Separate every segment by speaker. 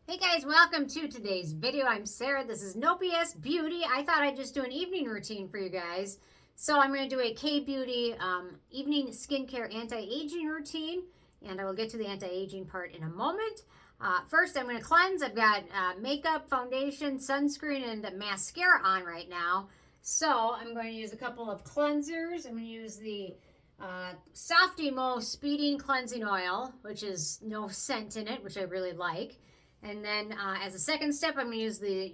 Speaker 1: Hey guys, welcome to today's video. I'm Sarah. This is No BS Beauty. I thought I'd just do an evening routine for you guys. So I'm going to do a kbeauty evening skincare anti-aging routine, and I will get to the anti-aging part in a moment. First, I'm going to cleanse. I've got makeup, foundation, sunscreen, and mascara on right now. So I'm going to use a couple of cleansers. I'm going to use the Softymo Speedy Cleansing Oil, which is no scent in it, which I really like. And then as a second step, I'm going to use the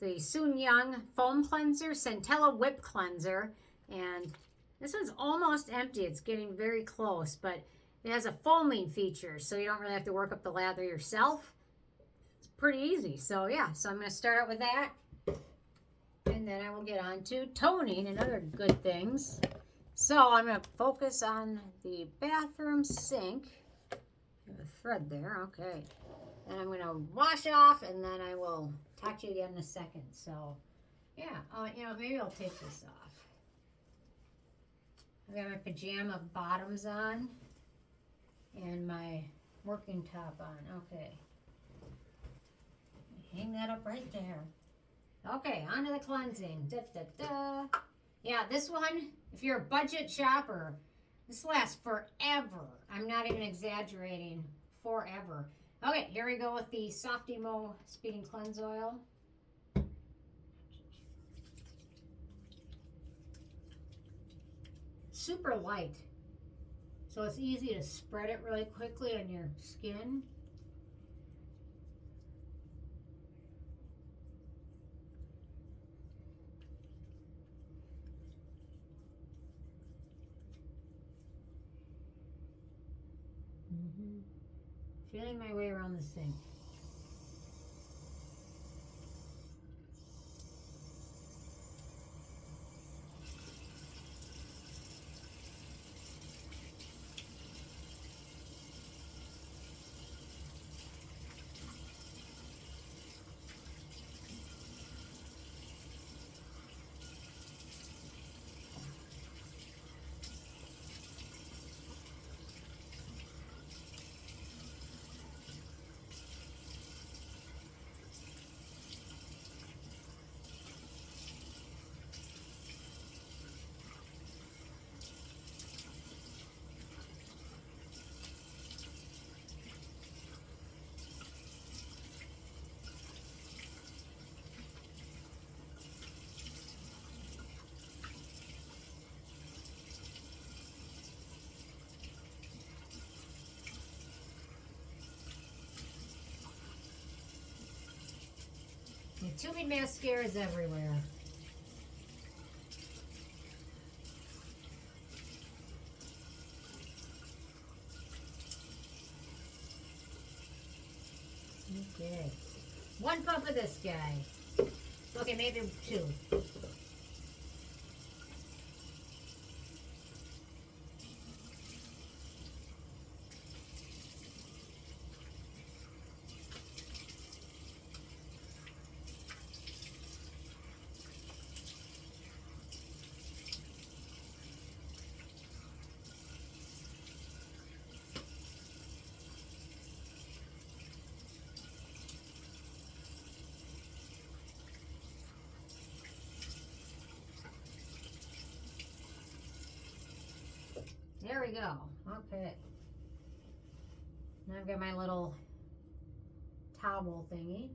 Speaker 1: Jung Foam Cleanser, Centella Whip Cleanser. And this one's almost empty. It's getting very close, but it has a foaming feature, so you don't really have to work up the lather yourself. It's pretty easy. So yeah, so I'm going to start out with that. And then I will get on to toning and other good things. So I'm going to focus on the bathroom sink. I have a thread there. Okay. And I'm going to wash off, and then I will talk to you again in a second. So, yeah, maybe I'll take this off. I've got my pajama bottoms on and my working top on. Okay. Hang that up right there. Okay, on to the cleansing. Da, da, da. Yeah, this one, if you're a budget shopper, this lasts forever. I'm not even exaggerating. Forever. Okay, here we go with the Softymo Speeding Cleanse Oil. Super light, so it's easy to spread it really quickly on your skin. Feeling my way around the sink. ETUDE mascara is everywhere. Okay. One pump of this guy. Okay, maybe two. There we go. Okay. Now I've got my little towel thingy.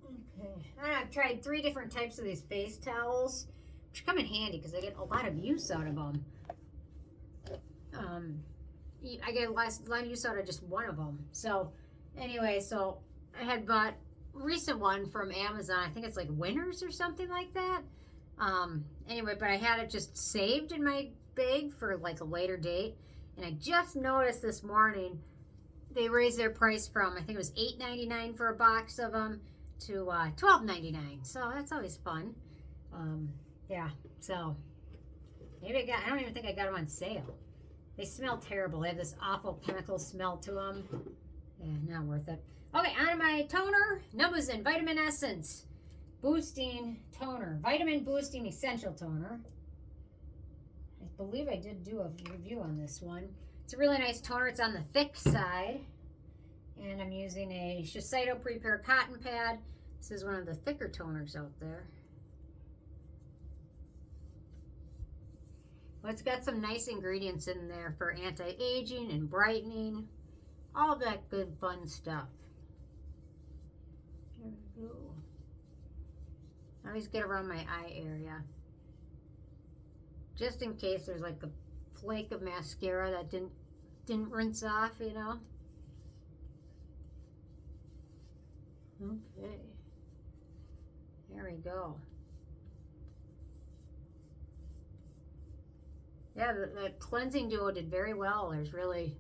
Speaker 1: Okay. I've tried 3 different types of these face towels, which come in handy because I get a lot of use out of them. I get a lot of use out of just one of them. So, anyway, so I had bought a recent one from Amazon. I think it's like Winners or something like that. Anyway, but I had it just saved in my bag for like a later date, and I just noticed this morning they raised their price from, I think it was $8.99 for a box of them to $12.99. So that's always fun. Yeah, so maybe I don't even think I got them on sale. They smell terrible. They have this awful chemical smell to them. Yeah, not worth it. Okay, on to my toner, Numbuzin Vitamin Essence Boosting Toner, Vitamin Boosting Essential Toner. I believe I did do a review on this one. It's a really nice toner. It's on the thick side. And I'm using a Shiseido Prepare Cotton Pad. This is one of the thicker toners out there. Well, it's got some nice ingredients in there for anti-aging and brightening. All that good fun stuff. There we go. I always get around my eye area. Just in case there's like a flake of mascara that didn't rinse off, you know. Okay. There we go. Yeah, the cleansing duo did very well. There's really,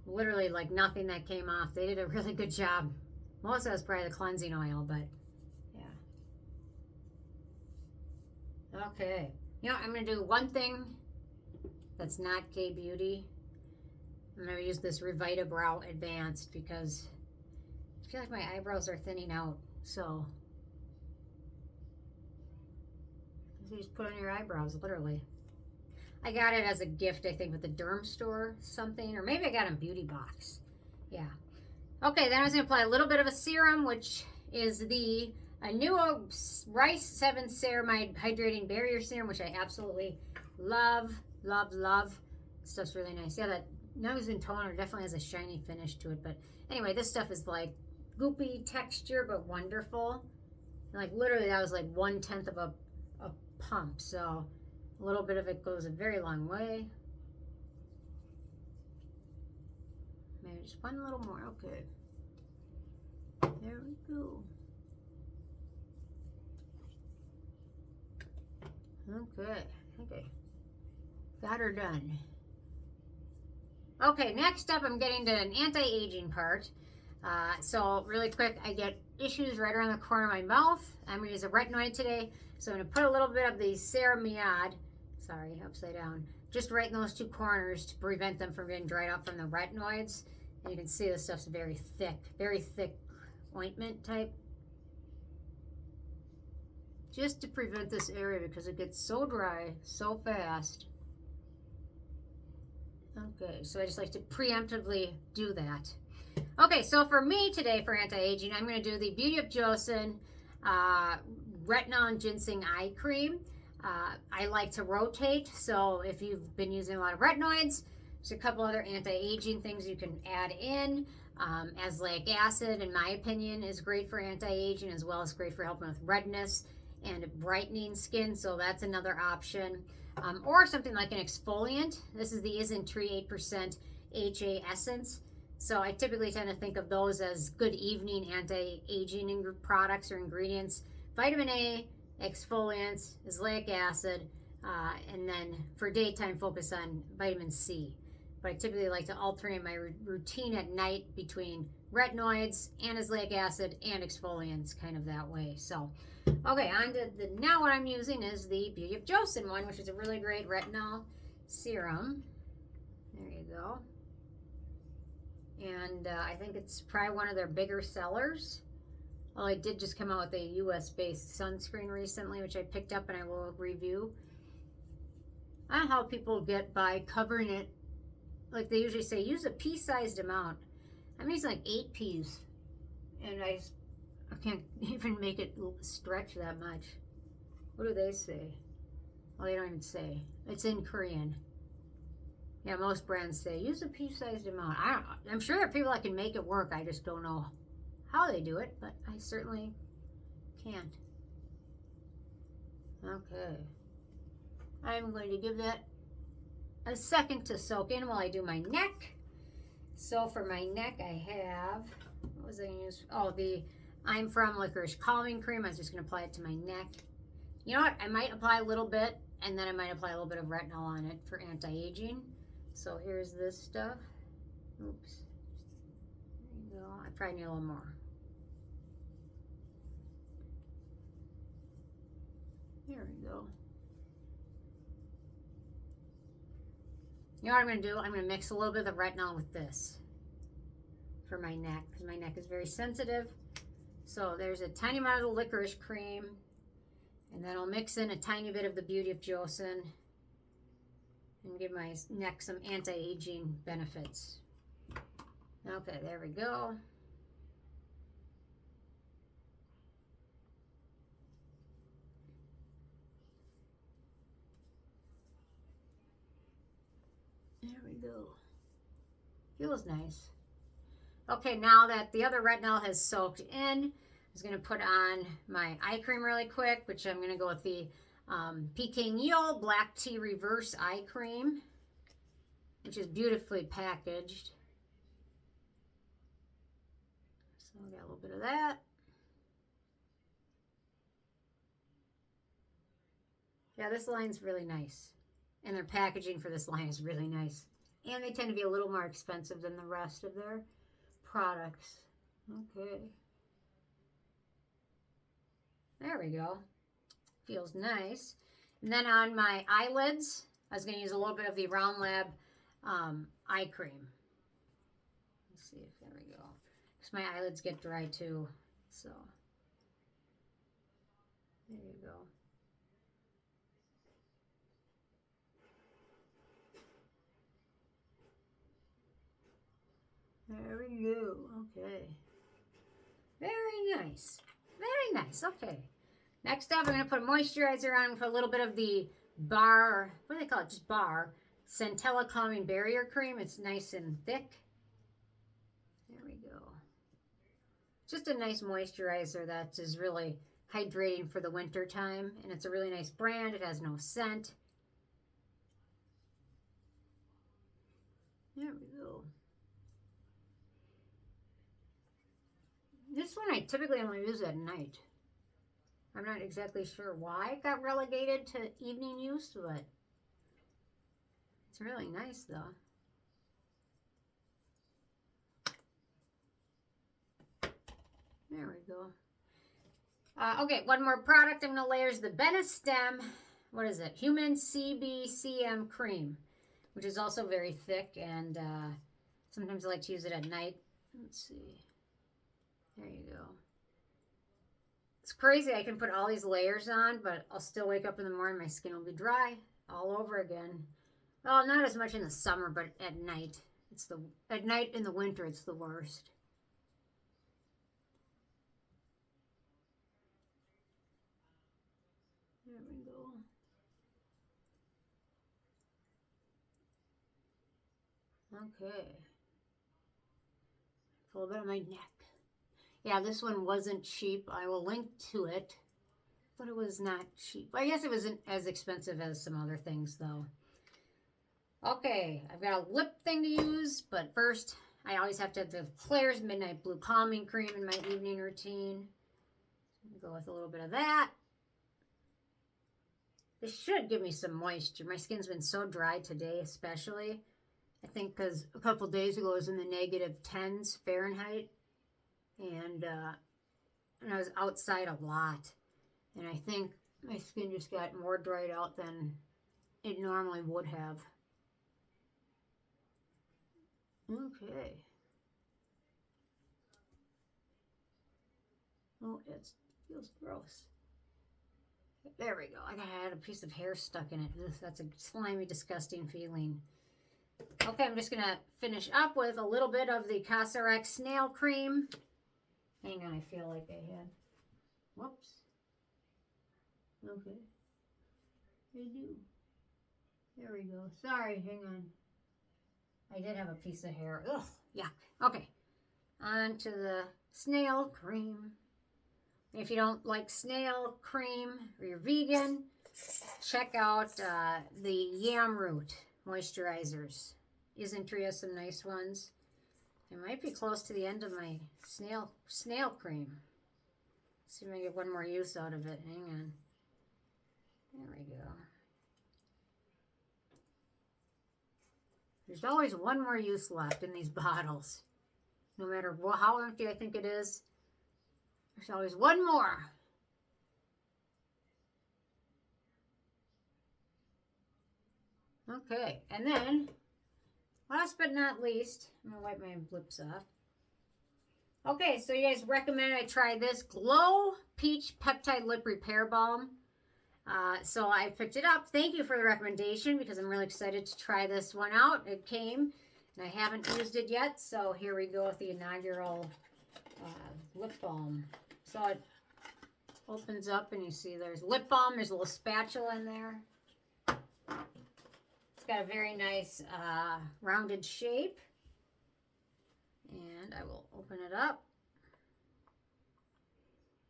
Speaker 1: literally like nothing that came off. They did a really good job. Most of it was probably the cleansing oil, but yeah. Okay. You know, I'm going to do one thing that's not kbeauty. I'm going to use this Revita Brow Advanced because I feel like my eyebrows are thinning out. So, you just put on your eyebrows, literally. I got it as a gift, I think, with the Derm Store something. Or maybe I got it in Beauty Box. Yeah. Okay, then I was going to apply a little bit of a serum, which is the Anua Rice 7 Ceramide Hydrating Barrier Serum, which I absolutely love, love, love. This stuff's really nice. Yeah, that Numbuzin toner definitely has a shiny finish to it. But anyway, this stuff is like goopy texture, but wonderful. And like literally that was like 1/10 of a pump. So a little bit of it goes a very long way. Maybe just one little more. Okay. There we go. Okay. Okay. Got her done. Okay, next up I'm getting to an anti-aging part. So really quick, I get issues right around the corner of my mouth. I'm going to use a retinoid today. So I'm going to put a little bit of the Ceramiaid, sorry, upside down, just right in those two corners to prevent them from getting dried out from the retinoids. And you can see this stuff's very thick ointment type. Just to prevent this area because it gets so dry so fast. Okay, so I just like to preemptively do that. Okay, so for me today for anti-aging, I'm going to do the Beauty of Joseon Retinal and Ginseng Eye Cream. I like to rotate, so if you've been using a lot of retinoids, there's a couple other anti-aging things you can add in. Azelaic acid, in my opinion, is great for anti-aging as well as great for helping with redness and brightening skin, so that's another option. Or something like an exfoliant. This is the Isntree 8% HA Essence. So I typically tend to think of those as good evening anti-aging products or ingredients. Vitamin A, exfoliants, azelaic acid, and then for daytime focus on vitamin C. But I typically like to alternate my routine at night between retinoids and azelaic acid and exfoliants, kind of that way. So, okay, on to now what I'm using is the Beauty of Joseon one, which is a really great retinol serum. There you go. And I think it's probably one of their bigger sellers. Well, I did just come out with a US-based sunscreen recently, which I picked up and I will review. I don't know how people get by covering it. Like they usually say, use a pea-sized amount. I'm using like 8 peas. And I can't even make it stretch that much. What do they say? Well, they don't even say. It's in Korean. Yeah, most brands say, use a pea-sized amount. I'm sure there are people that can make it work. I just don't know how they do it, but I certainly can't. Okay. I'm going to give that a second to soak in while I do my neck. So for my neck, I have, what was I going to use? Oh, the I'm From Licorice Calming Cream. I was just going to apply it to my neck. You know what? I might apply a little bit, and then I might apply a little bit of retinol on it for anti-aging. So here's this stuff. Oops. There you go. I probably need a little more. There we go. You know what I'm going to do? I'm going to mix a little bit of the retinol with this for my neck, because my neck is very sensitive. So there's a tiny amount of the licorice cream, and then I'll mix in a tiny bit of the Beauty of Joseon. and give my neck some anti-aging benefits. Okay, there we go. There we go. Feels nice. Okay, now that the other retinol has soaked in, I'm just going to put on my eye cream really quick, which I'm going to go with the Pyunkang Black Tea Reverse Eye Cream, which is beautifully packaged. So I got a little bit of that. Yeah, this line's really nice. And their packaging for this line is really nice. And they tend to be a little more expensive than the rest of their products. Okay. There we go. Feels nice. And then on my eyelids, I was going to use a little bit of the Round Lab eye cream. Let's see if there we go. Because my eyelids get dry too. So, there you go. There we go. Okay. Very nice. Very nice. Okay. Next up, I'm going to put a moisturizer on. Put a little bit of the Barr, what do they call it? Just Barr. Centella Calming Barrier Cream. It's nice and thick. There we go. Just a nice moisturizer that is really hydrating for the winter time. And it's a really nice brand. It has no scent. There we go. This one I typically only use at night. I'm not exactly sure why it got relegated to evening use, but it's really nice though. There we go. Okay, one more product I'm going to layer is the Benestem, what is it? Human CBCM cream, which is also very thick, and sometimes I like to use it at night. Let's see. There you go. It's crazy. I can put all these layers on, but I'll still wake up in the morning. My skin will be dry all over again. Well, not as much in the summer, but at night. At night in the winter, it's the worst. There we go. Okay. A little bit of my neck. Yeah, this one wasn't cheap. I will link to it, but it was not cheap. I guess it wasn't as expensive as some other things, though. Okay, I've got a lip thing to use, but first, I always have to have the Klairs Midnight Blue Calming Cream in my evening routine. Go with a little bit of that. This should give me some moisture. My skin's been so dry today, especially. I think because a couple days ago it was in the -10s Fahrenheit. And I was outside a lot. And I think my skin just got more dried out than it normally would have. Okay. Oh, it feels gross. There we go. I had a piece of hair stuck in it. That's a slimy, disgusting feeling. Okay, I'm just going to finish up with a little bit of the Cosrx Snail Cream. Hang on, I feel like I had. Whoops. Okay. I do. There we go. Sorry, hang on. I did have a piece of hair. Ugh, yuck. Okay. On to the snail cream. If you don't like snail cream or you're vegan, check out the yam root moisturizers. Isntree has some nice ones. It might be close to the end of my snail cream. Let's see if I can get one more use out of it. Hang on. There we go. There's always one more use left in these bottles. No matter how empty I think it is, there's always one more. Okay, and then, last but not least, I'm going to wipe my lips off. Okay, so you guys recommend I try this Glow Peach Peptide Lip Repair Balm. So I picked it up. Thank you for the recommendation because I'm really excited to try this one out. It came and I haven't used it yet. So here we go with the inaugural lip balm. So it opens up and you see there's lip balm. There's a little spatula in there. It's got a very nice rounded shape. And I will open it up.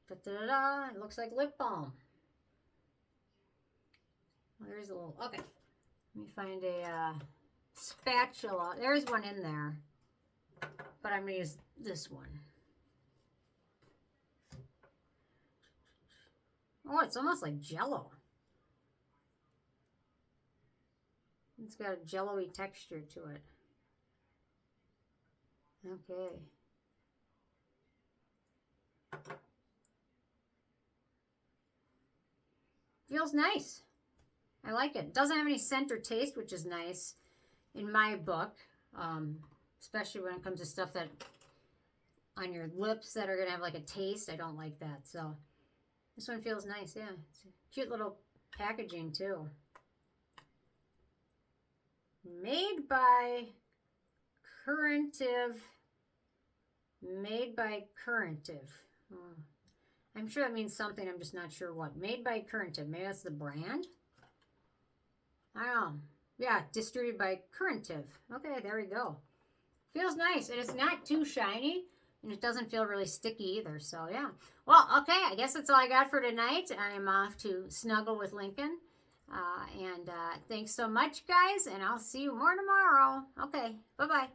Speaker 1: Da-da-da-da. It looks like lip balm. Well, there's a little, okay. Let me find a spatula. There's one in there. But I'm going to use this one. Oh, it's almost like Jell-O. It's got a jello-y texture to it. Okay. Feels nice. I like it. Doesn't have any scent or taste, which is nice in my book. Especially when it comes to stuff that on your lips that are going to have like a taste. I don't like that. So this one feels nice. Yeah. It's a cute little packaging too. Made by Currentive. Made by Currentive. Oh. I'm sure that means something. I'm just not sure what. Made by Currentive. Maybe that's the brand? I don't know. Yeah, distributed by Currentive. Okay, there we go. Feels nice. And it's not too shiny. And it doesn't feel really sticky either. So, yeah. Well, okay. I guess that's all I got for tonight. I am off to snuggle with Lincoln. Thanks so much, guys. And I'll see you more tomorrow. Okay. Bye-bye.